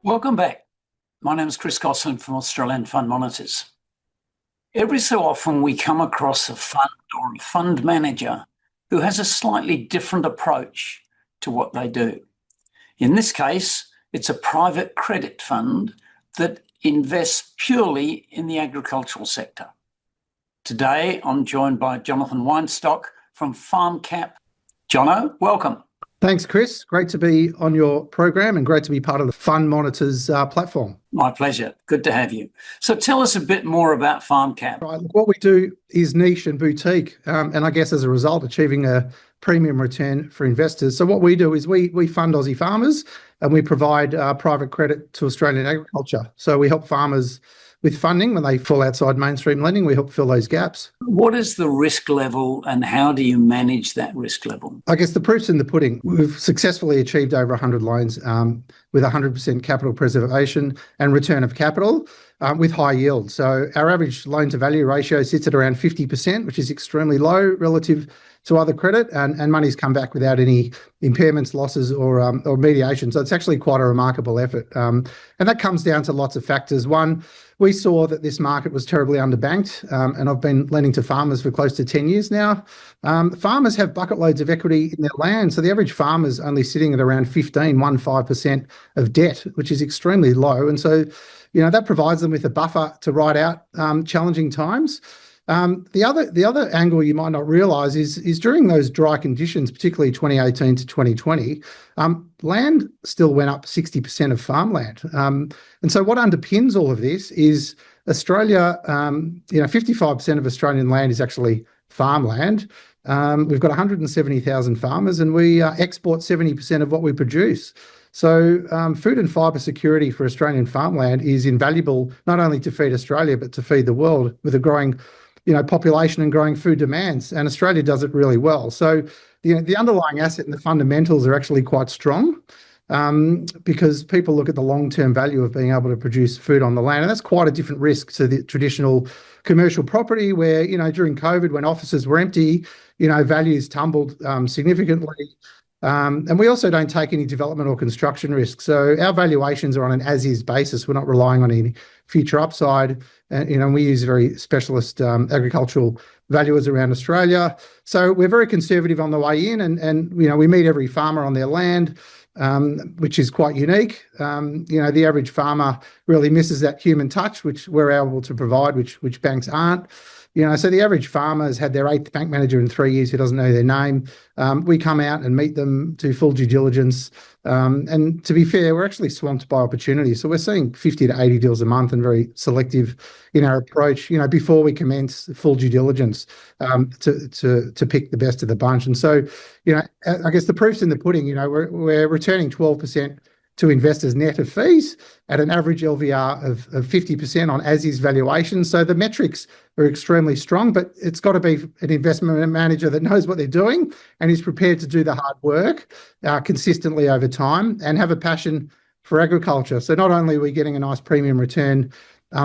Welcome back. My name is Chris Gosselin from Australian Fund Monitors. Every so often we come across a fund or a fund manager who has a slightly different approach to what they do. In this case, it's a private credit fund that invests purely in the agricultural sector. Today, I'm joined by Jonathan Weinstock from FarmCap. Jono, welcome. Thanks, Chris. Great to be on your program and great to be part of the Fund Monitors platform. My pleasure. Good to have you. So tell us a bit more about FarmCap. Right, what we do is niche and boutique, and I guess as a result, achieving a premium return for investors. So what we do is we fund Aussie farmers and we provide private credit to Australian agriculture. So we help farmers with funding when they fall outside mainstream lending. We help fill those gaps. What is the risk level and how do you manage that risk level? I guess the proof's in the pudding. We've successfully achieved over 100 loans with 100% capital preservation and return of capital with high yield. So our average loan to value ratio sits at around 50%, which is extremely low relative to other credit, and money's come back without any impairments, losses, or mediation. So it's actually quite a remarkable effort. And that comes down to lots of factors. One, we saw that this market was terribly underbanked, and I've been lending to farmers for close to 10 years now. Farmers have bucket loads of equity in their land, so the average farmer's only sitting at around 15% of debt, which is extremely low. And so, that provides them with a buffer to ride out challenging times. The other angle you might not realise is during those dry conditions, particularly 2018 to 2020, land still went up 60% of farmland. And so what underpins all of this is Australia, 55% of Australian land is actually farmland. We've got 170,000 farmers and we export 70% of what we produce. So food and fibre security for Australian farmland is invaluable, not only to feed Australia, but to feed the world with a growing population and growing food demands, and Australia does it really well. So the underlying asset and the fundamentals are actually quite strong because people look at the long-term value of being able to produce food on the land, and that's quite a different risk to the traditional commercial property where, during COVID when offices were empty, values tumbled significantly. And we also don't take any development or construction risk. So our valuations are on an as-is basis. We're not relying on any future upside. And we use very specialist agricultural valuers around Australia. So we're very conservative on the way in and we meet every farmer on their land, which is quite unique. The average farmer really misses that human touch, which we're able to provide, which banks aren't. So the average farmer has had their 8th bank manager in 3 years who doesn't know their name. We come out and meet them, do full due diligence. And to be fair, we're actually swamped by opportunities. So we're seeing 50 to 80 deals a month and very selective in our approach, before we commence full due diligence to pick the best of the bunch. And so, I guess the proof's in the pudding. We're returning 12% to investors net of fees at an average LVR of 50% on as-is valuation. So the metrics are extremely strong, but it's got to be an investment manager that knows what they're doing and is prepared to do the hard work consistently over time and have a passion for agriculture. So not only are we getting a nice premium return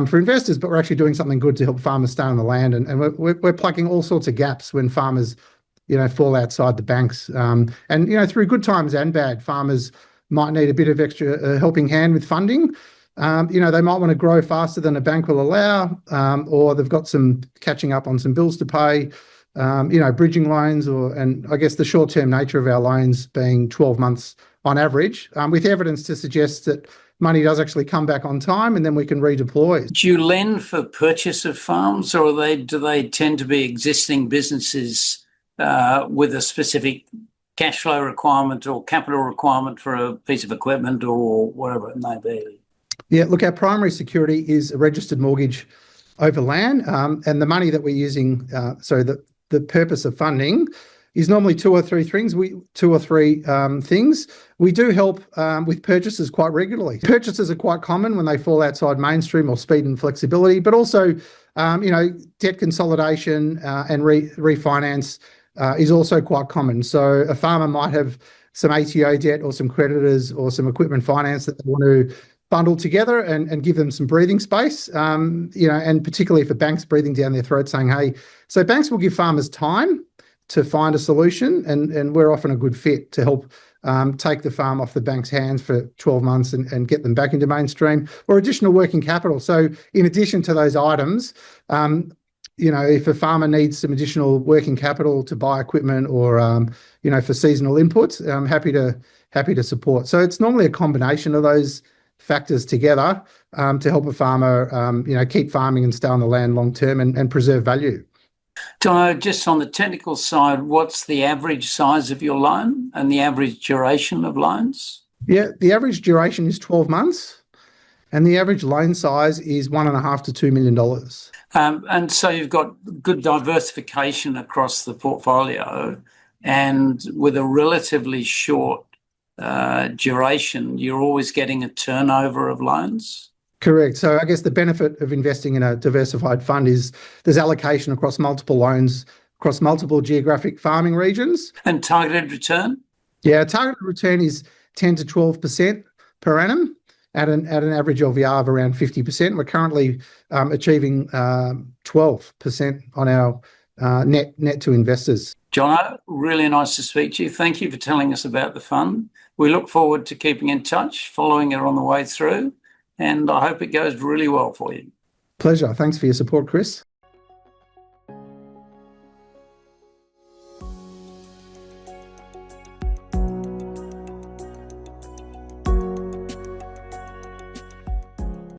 for investors, but we're actually doing something good to help farmers stay on the land. And we're plugging all sorts of gaps when farmers, fall outside the banks. And through good times and bad, farmers might need a bit of extra helping hand with funding. They might want to grow faster than a bank will allow, or they've got some catching up on some bills to pay, bridging loans, and I guess the short-term nature of our loans being 12 months on average, with evidence to suggest that money does actually come back on time and then we can redeploy. Do you lend for purchase of farms or do they tend to be existing businesses with a specific cash flow requirement or capital requirement for a piece of equipment or whatever it may be? Yeah, look, our primary security is a registered mortgage over land, and the money that we're using, the purpose of funding is normally two or three things. We do help with purchases quite regularly. Purchases are quite common when they fall outside mainstream or speed and flexibility, but also, debt consolidation and refinance is also quite common. So a farmer might have some ATO debt or some creditors or some equipment finance that they want to bundle together and give them some breathing space, and particularly for banks breathing down their throat saying, hey, so banks will give farmers time to find a solution, and we're often a good fit to help take the farm off the bank's hands for 12 months and get them back into mainstream, or additional working capital. So in addition to those items, if a farmer needs some additional working capital to buy equipment or, for seasonal inputs, I'm happy to support. So it's normally a combination of those factors together to help a farmer, keep farming and stay on the land long term and preserve value. Jono, just on the technical side, what's the average size of your loan and the average duration of loans? Yeah, the average duration is 12 months and the average loan size is $1.5 to $2 million. And so you've got good diversification across the portfolio, and with a relatively short duration, you're always getting a turnover of loans? Correct. So I guess the benefit of investing in a diversified fund is there's allocation across multiple loans, across multiple geographic farming regions. And targeted return? Yeah, targeted return is 10 to 12% per annum at an average LVR of around 50%. We're currently achieving 12% on our net to investors. Jono, really nice to speak to you. Thank you for telling us about the fund. We look forward to keeping in touch, following it on the way through, and I hope it goes really well for you. Pleasure. Thanks for your support, Chris.